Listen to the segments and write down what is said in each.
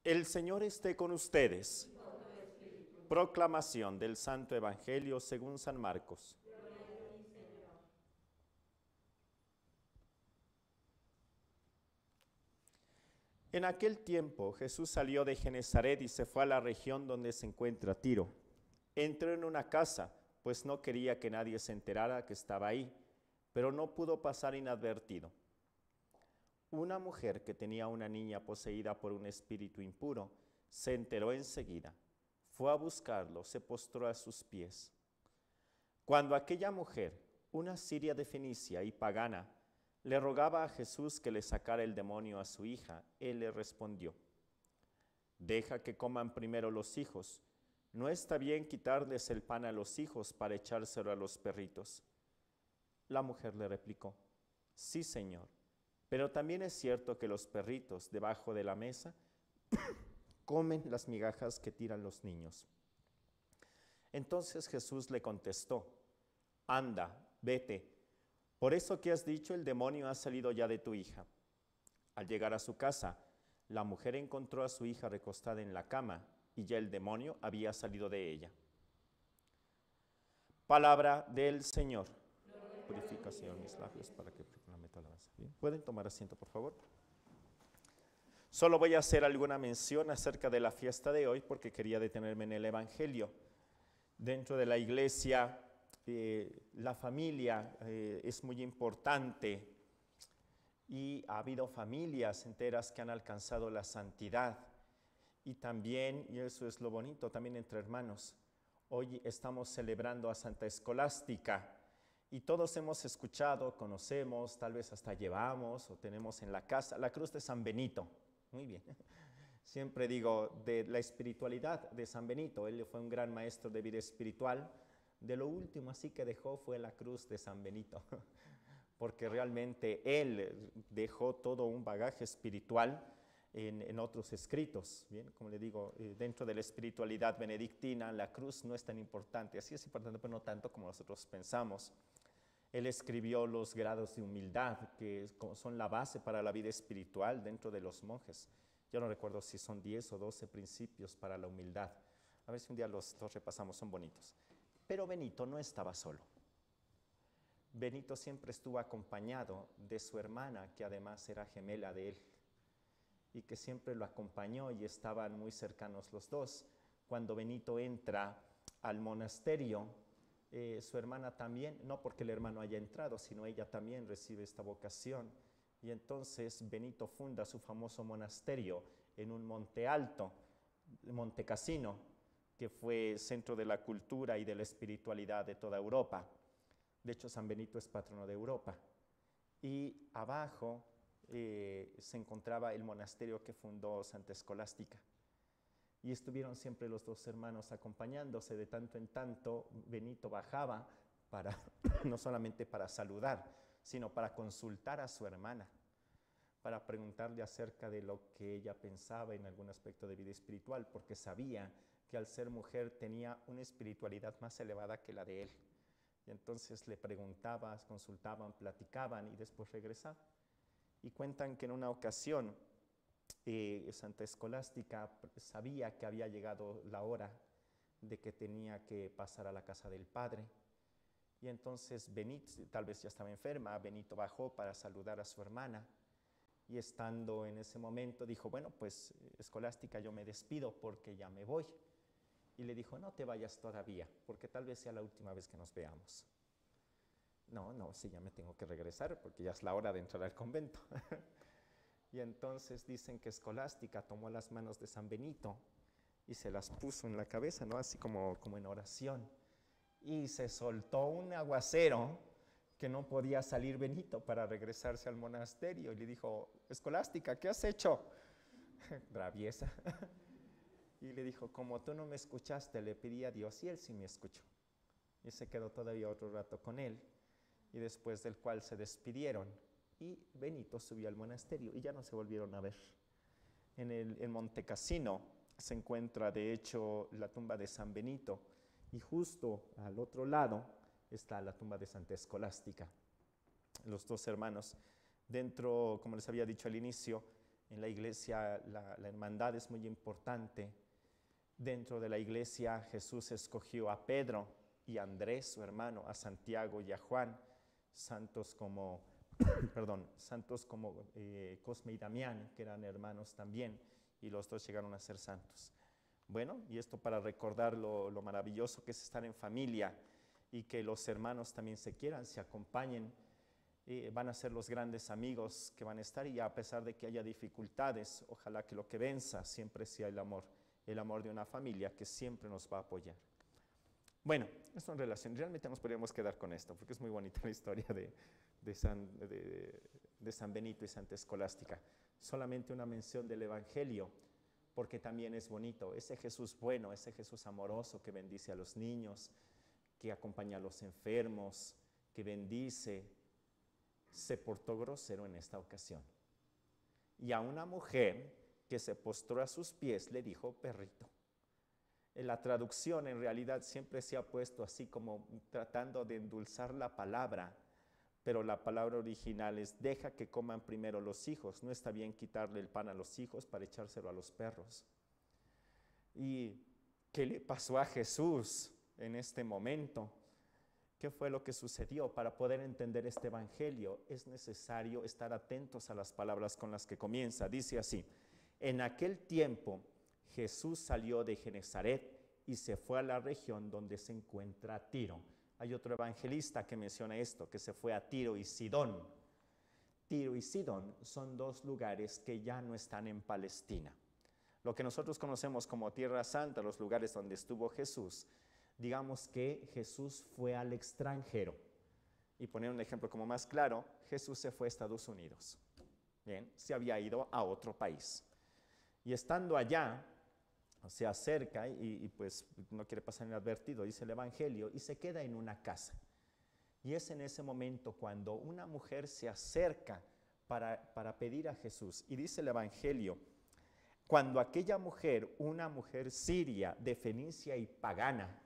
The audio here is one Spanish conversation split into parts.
El Señor esté con ustedes. Proclamación del Santo Evangelio según San Marcos. En aquel tiempo Jesús salió de Genezaret y se fue a la región donde se encuentra Tiro. Entró en una casa, pues no quería que nadie se enterara que estaba ahí, pero no pudo pasar inadvertido. Una mujer que tenía una niña poseída por un espíritu impuro se enteró enseguida. Fue a buscarlo, se postró a sus pies. Cuando aquella mujer, una siria de Fenicia y pagana, le rogaba a Jesús que le sacara el demonio a su hija, él le respondió: deja que coman primero los hijos. No está bien quitarles el pan a los hijos para echárselo a los perritos. La mujer le replicó: sí, Señor, pero también es cierto que los perritos debajo de la mesa comen las migajas que tiran los niños. Entonces Jesús le contestó: anda, vete. Por eso que has dicho, el demonio ha salido ya de tu hija. Al llegar a su casa, la mujer encontró a su hija recostada en la cama y ya el demonio había salido de ella. Palabra del Señor. Purifica, Señor, mis labios para que proclame tu alabanza. Bien, ¿pueden tomar asiento, por favor? Solo voy a hacer alguna mención acerca de la fiesta de hoy porque quería detenerme en el Evangelio. Dentro de la iglesia, la familia es muy importante y ha habido familias enteras que han alcanzado la santidad. Y también, y eso es lo bonito, también entre hermanos, hoy estamos celebrando a Santa Escolástica y todos hemos escuchado, conocemos, tal vez hasta llevamos o tenemos en la casa la cruz de San Benito. Muy bien. Siempre digo de la espiritualidad de San Benito. Él fue un gran maestro de vida espiritual. De lo último así que dejó fue la cruz de San Benito, porque realmente él dejó todo un bagaje espiritual en otros escritos. Bien, como le digo, dentro de la espiritualidad benedictina, la cruz no es tan importante. Así es importante, pero no tanto como nosotros pensamos. Él escribió los grados de humildad, que son la base para la vida espiritual dentro de los monjes. Yo no recuerdo si son 10 o 12 principios para la humildad. A ver si un día los repasamos, son bonitos. Pero Benito no estaba solo. Benito siempre estuvo acompañado de su hermana, que además era gemela de él, y que siempre lo acompañó y estaban muy cercanos los dos. Cuando Benito entra al monasterio, su hermana también, no porque el hermano haya entrado, sino ella también recibe esta vocación. Y entonces Benito funda su famoso monasterio en un monte alto, Monte Cassino, que fue centro de la cultura y de la espiritualidad de toda Europa. De hecho, San Benito es patrono de Europa. Y abajo se encontraba el monasterio que fundó Santa Escolástica. Y estuvieron siempre los dos hermanos acompañándose. De tanto en tanto, Benito bajaba para, no solamente para saludar, sino para consultar a su hermana, para preguntarle acerca de lo que ella pensaba en algún aspecto de vida espiritual, porque sabía que al ser mujer tenía una espiritualidad más elevada que la de él. Y entonces le preguntaba, consultaban, platicaban y después regresaban. Y cuentan que en una ocasión Santa Escolástica sabía que había llegado la hora de que tenía que pasar a la casa del padre. Y entonces Benito, tal vez ya estaba enferma, Benito bajó para saludar a su hermana. Y estando en ese momento dijo: bueno, pues Escolástica, yo me despido porque ya me voy. Y le dijo: no te vayas todavía, porque tal vez sea la última vez que nos veamos. No, sí, ya me tengo que regresar porque ya es la hora de entrar al convento. Y entonces dicen que Escolástica tomó las manos de San Benito y se las puso en la cabeza, ¿no? Así como en oración. Y se soltó un aguacero que no podía salir Benito para regresarse al monasterio. Y le dijo: Escolástica, ¿qué has hecho? Traviesa. Y le dijo: como tú no me escuchaste, le pedí a Dios y él sí me escuchó. Y se quedó todavía otro rato con él, y después del cual se despidieron. Y Benito subió al monasterio y ya no se volvieron a ver. En Monte Cassino se encuentra de hecho la tumba de San Benito, y justo al otro lado está la tumba de Santa Escolástica. Los dos hermanos. Dentro, como les había dicho al inicio, En la iglesia la hermandad es muy importante. Dentro de la iglesia Jesús escogió a Pedro y a Andrés, su hermano, a Santiago y a Juan, santos como, santos como Cosme y Damián, que eran hermanos también, y los dos llegaron a ser santos. Bueno, y esto para recordar lo maravilloso que es estar en familia y que los hermanos también se quieran, se acompañen, van a ser los grandes amigos que van a estar, y a pesar de que haya dificultades, ojalá que lo que venza siempre sea el amor de una familia que siempre nos va a apoyar. Bueno, esto en relación, realmente nos podríamos quedar con esto, porque es muy bonita la historia de San Benito y Santa Escolástica. Solamente una mención del Evangelio, porque también es bonito, ese Jesús bueno, ese Jesús amoroso que bendice a los niños, que acompaña a los enfermos, que bendice, se portó grosero en esta ocasión. Y a una mujer que se postró a sus pies le dijo perrito. En la traducción en realidad siempre se ha puesto así como tratando de endulzar la palabra, pero la palabra original es deja que coman primero los hijos. No está bien quitarle el pan a los hijos para echárselo a los perros. ¿Y qué le pasó a Jesús en este momento? ¿Qué fue lo que sucedió? Para poder entender este evangelio es necesario estar atentos a las palabras con las que comienza. Dice así: en aquel tiempo Jesús salió de Genezaret y se fue a la región donde se encuentra Tiro. Hay otro evangelista que menciona esto, que se fue a Tiro y Sidón. Tiro y Sidón son dos lugares que ya no están en Palestina. Lo que nosotros conocemos como Tierra Santa, los lugares donde estuvo Jesús, digamos que Jesús fue al extranjero. Y poner un ejemplo como más claro, Jesús se fue a Estados Unidos. Bien, se había ido a otro país. Y estando allá, se acerca y pues no quiere pasar inadvertido, dice el Evangelio, y se queda en una casa. Y es en ese momento cuando una mujer se acerca para pedir a Jesús. Y dice el Evangelio, cuando aquella mujer, una mujer siria, de Fenicia y pagana,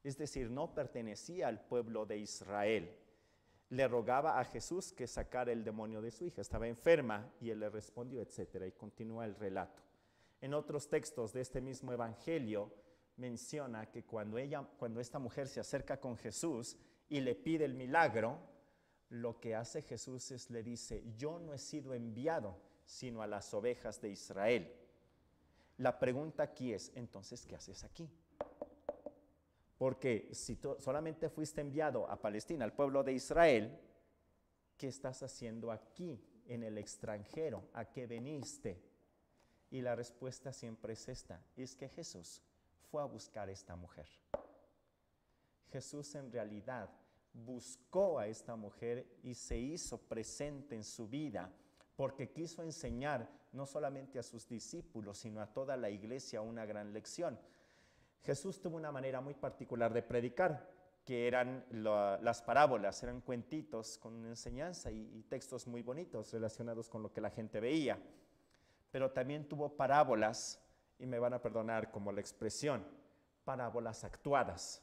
es decir, no pertenecía al pueblo de Israel, le rogaba a Jesús que sacara el demonio de su hija. Estaba enferma y él le respondió, etcétera, y continúa el relato. En otros textos de este mismo evangelio menciona que cuando esta mujer se acerca con Jesús y le pide el milagro, lo que hace Jesús es le dice, yo no he sido enviado sino a las ovejas de Israel. La pregunta aquí es, entonces, ¿qué haces aquí? Porque si tú solamente fuiste enviado a Palestina, al pueblo de Israel, ¿qué estás haciendo aquí, en el extranjero? ¿A qué veniste? Y la respuesta siempre es esta, es que Jesús fue a buscar a esta mujer. Jesús en realidad buscó a esta mujer y se hizo presente en su vida, porque quiso enseñar no solamente a sus discípulos, sino a toda la iglesia una gran lección. Jesús tuvo una manera muy particular de predicar, que eran las parábolas, eran cuentitos con enseñanza y textos muy bonitos relacionados con lo que la gente veía. Pero también tuvo parábolas, y me van a perdonar como la expresión, parábolas actuadas,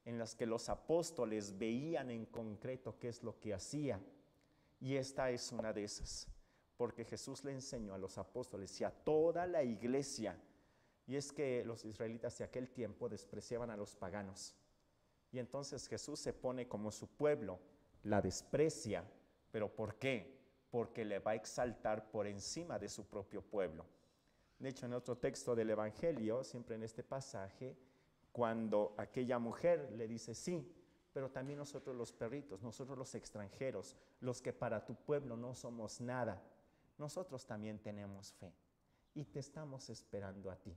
en las que los apóstoles veían en concreto qué es lo que hacía. Y esta es una de esas, porque Jesús le enseñó a los apóstoles y a toda la iglesia. Y es que los israelitas de aquel tiempo despreciaban a los paganos. Y entonces Jesús se pone como su pueblo, la desprecia. ¿Pero por qué? Porque le va a exaltar por encima de su propio pueblo. De hecho, en otro texto del Evangelio, siempre en este pasaje, cuando aquella mujer le dice, sí, pero también nosotros los perritos, nosotros los extranjeros, los que para tu pueblo no somos nada, nosotros también tenemos fe y te estamos esperando a ti.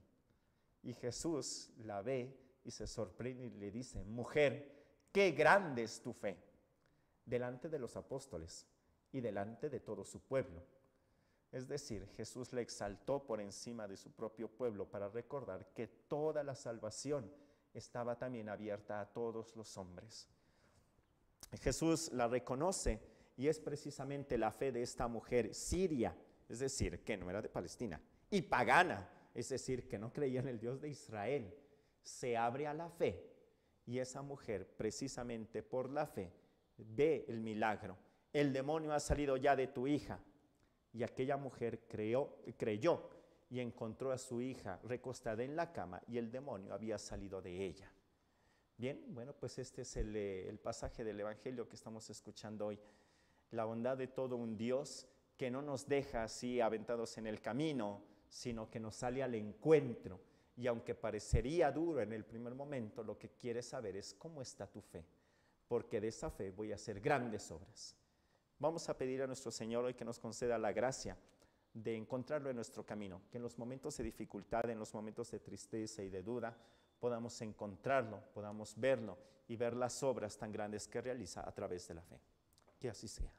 Y Jesús la ve y se sorprende y le dice, mujer, qué grande es tu fe, delante de los apóstoles y delante de todo su pueblo. Es decir, Jesús le exaltó por encima de su propio pueblo para recordar que toda la salvación estaba también abierta a todos los hombres. Jesús la reconoce y es precisamente la fe de esta mujer siria, es decir, que no era de Palestina, y pagana, es decir, que no creía en el Dios de Israel, se abre a la fe y esa mujer precisamente por la fe ve el milagro. El demonio ha salido ya de tu hija. Y aquella mujer creyó y encontró a su hija recostada en la cama y el demonio había salido de ella. Bien, bueno, pues este es el pasaje del Evangelio que estamos escuchando hoy. La bondad de todo un Dios que no nos deja así aventados en el camino, sino que nos sale al encuentro. Y aunque parecería duro en el primer momento, lo que quiere saber es cómo está tu fe, porque de esa fe voy a hacer grandes obras. Vamos a pedir a nuestro Señor hoy que nos conceda la gracia de encontrarlo en nuestro camino, que en los momentos de dificultad, en los momentos de tristeza y de duda, podamos encontrarlo, podamos verlo y ver las obras tan grandes que realiza a través de la fe. Que así sea.